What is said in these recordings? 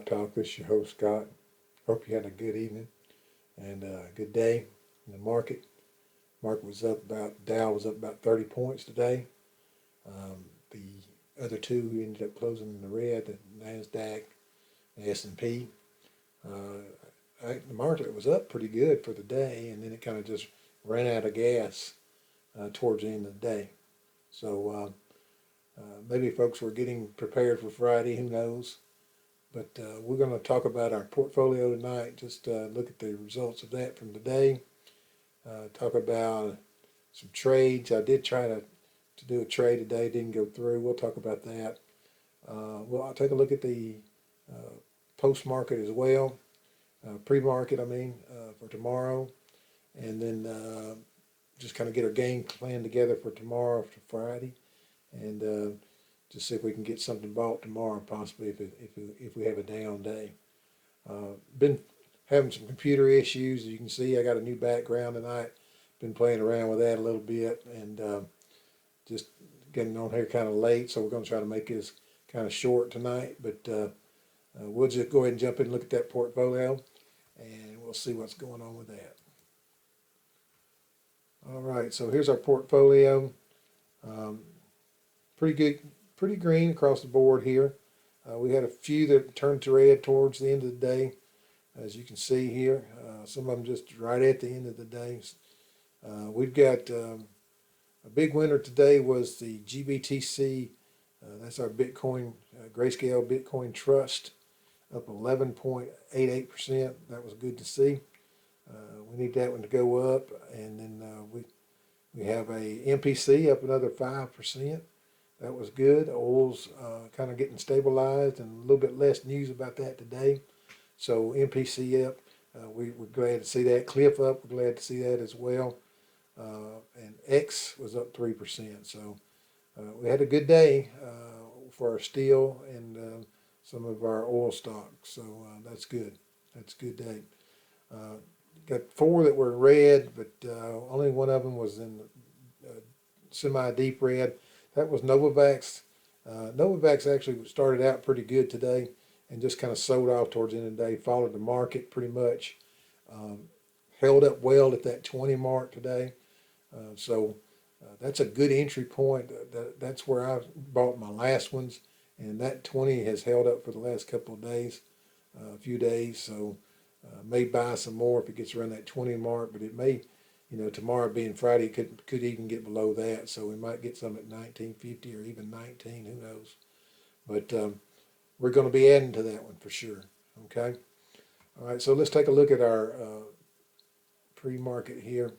Stock Talk. This is your host, Scott. Hope you had a good evening and a good day in the market. Market was up about, Dow was up about 30 points today. The other two ended up closing in the red, the NASDAQ and S&P. The market was up pretty good for the day, and then it kind of just ran out of gas towards the end of the day. So maybe folks were getting prepared for Friday, who knows? But we're going to talk about our portfolio tonight, just look at the results of that from today, talk about some trades. I did try to do a trade today, didn't go through. We'll talk about that. I'll take a look at the post-market as well, pre-market, for tomorrow, and then just kind of get our game plan together for tomorrow, for Friday, and just see if we can get something bought tomorrow, possibly if we have a down day. Been having some computer issues. As you can see, I got a new background tonight. Been playing around with that a little bit, and just getting on here kind of late, so we're going to try to make this kind of short tonight. But we'll just go ahead and jump in and look at that portfolio, and we'll see what's going on with that. All right, so here's our portfolio. Pretty good. Pretty green across the board here. We had a few that turned to red towards the end of the day, as you can see here. Some of them just right at the end of the day. We've got a big winner today was the GBTC. That's our Bitcoin, Grayscale Bitcoin Trust, up 11.88%. That was good to see. We need that one to go up. And then we have a MPC up another 5%. That was good. Oil's kind of getting stabilized, and a little bit less news about that today. So MPC up, we're glad to see that. Cliff up, we're glad to see that as well. And X was up 3%. So we had a good day for our steel and some of our oil stocks. So that's good. That's a good day. Got four that were red, but only one of them was in semi-deep red. That was Novavax. Novavax actually started out pretty good today and just kind of sold off towards the end of the day, followed the market pretty much. Held up well at that 20 mark today. So that's a good entry point. That's where I bought my last ones, and that 20 has held up for the last couple of days, a few days. So may buy some more if it gets around that 20 mark, but it may, tomorrow being Friday, could even get below that. So we might get some at 19.50 or even 19, who knows. But we're going to be adding to that one for sure. Okay. All right. So let's take a look at our pre-market here.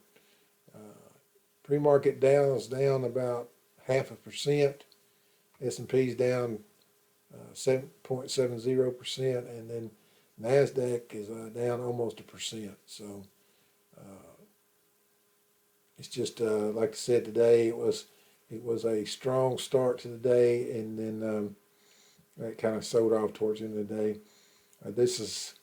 Pre-market Dow is down about 0.5%. S&P's down 7.70%, and then NASDAQ is down almost 1%. So it's just like I said today. It was a strong start to the day, and then it kind of sold off towards the end of the day. This is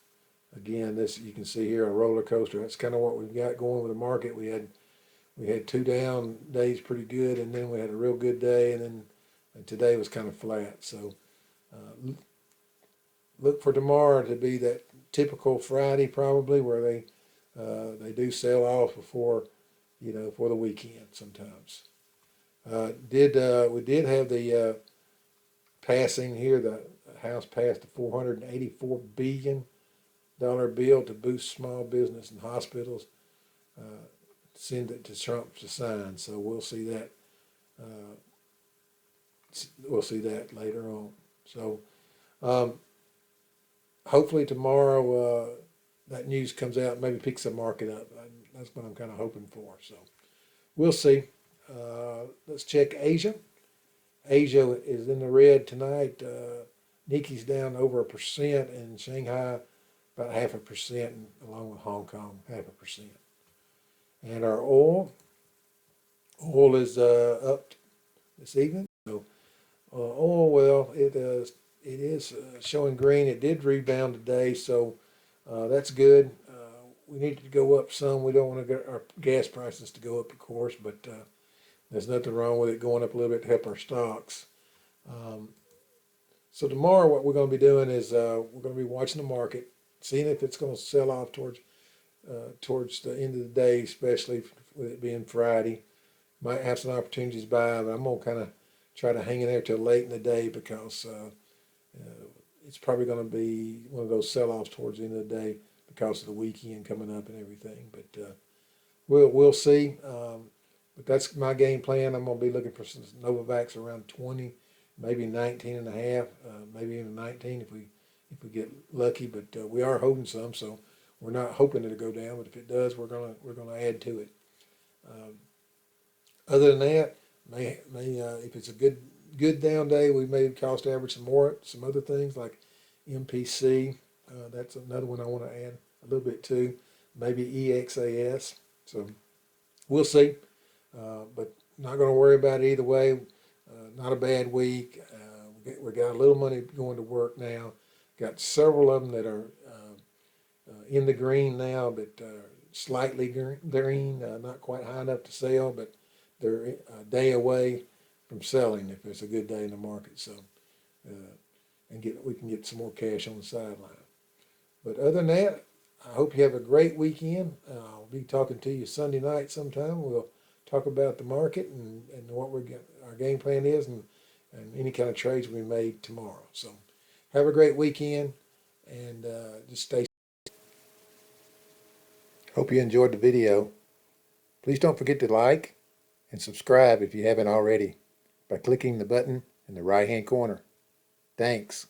again, this you can see here, a roller coaster. That's kind of what we've got going with the market. We had 2 down days pretty good, and then we had a real good day, and today was kind of flat. So look for tomorrow to be that typical Friday probably, where they do sell off before, for the weekend sometimes. We did have the passing here. The House passed a $484 billion bill to boost small business and hospitals. Send it to Trump to sign. So we'll see that. We'll see that later on. So hopefully tomorrow that news comes out, and maybe picks the market up. That's what I'm kind of hoping for. So we'll see. Let's check Asia. Asia is in the red tonight. Nikkei's down over 1%, and Shanghai about 0.5%, along with Hong Kong 0.5%. And our oil is up this evening. So oil, well, it is showing green. It did rebound today, so that's good. We need to go up some. We don't want to get our gas prices to go up, of course, but there's nothing wrong with it going up a little bit to help our stocks. So tomorrow, what we're going to be doing is we're going to be watching the market, seeing if it's going to sell off towards the end of the day, especially with it being Friday. Might have some opportunities to buy, but I'm going to kind of try to hang in there till late in the day because it's probably going to be one of those sell-offs towards the end of the day because of the weekend coming up and everything. But we'll see. But that's my game plan. I'm going to be looking for some Novavax around 20, maybe 19 and a half, maybe even 19 if we get lucky. But we are holding some, so we're not hoping it'll go down. But if it does, we're gonna add to it. Other than that, if it's a good down day, we may cost average some other things like MPC. That's another one I want to add a little bit to. Maybe EXAS. So we'll see. But not going to worry about it either way. Not a bad week. We got a little money going to work now. Got several of them that are in the green now, but slightly green, not quite high enough to sell, but they're a day away from selling if it's a good day in the market. So, we can get some more cash on the sideline. But other than that, I hope you have a great weekend. I'll be talking to you Sunday night sometime. We'll talk about the market and what our game plan is and any kind of trades we made tomorrow. So have a great weekend and just stay. Hope you enjoyed the video. Please don't forget to like and subscribe if you haven't already by clicking the button in the right-hand corner. Thanks.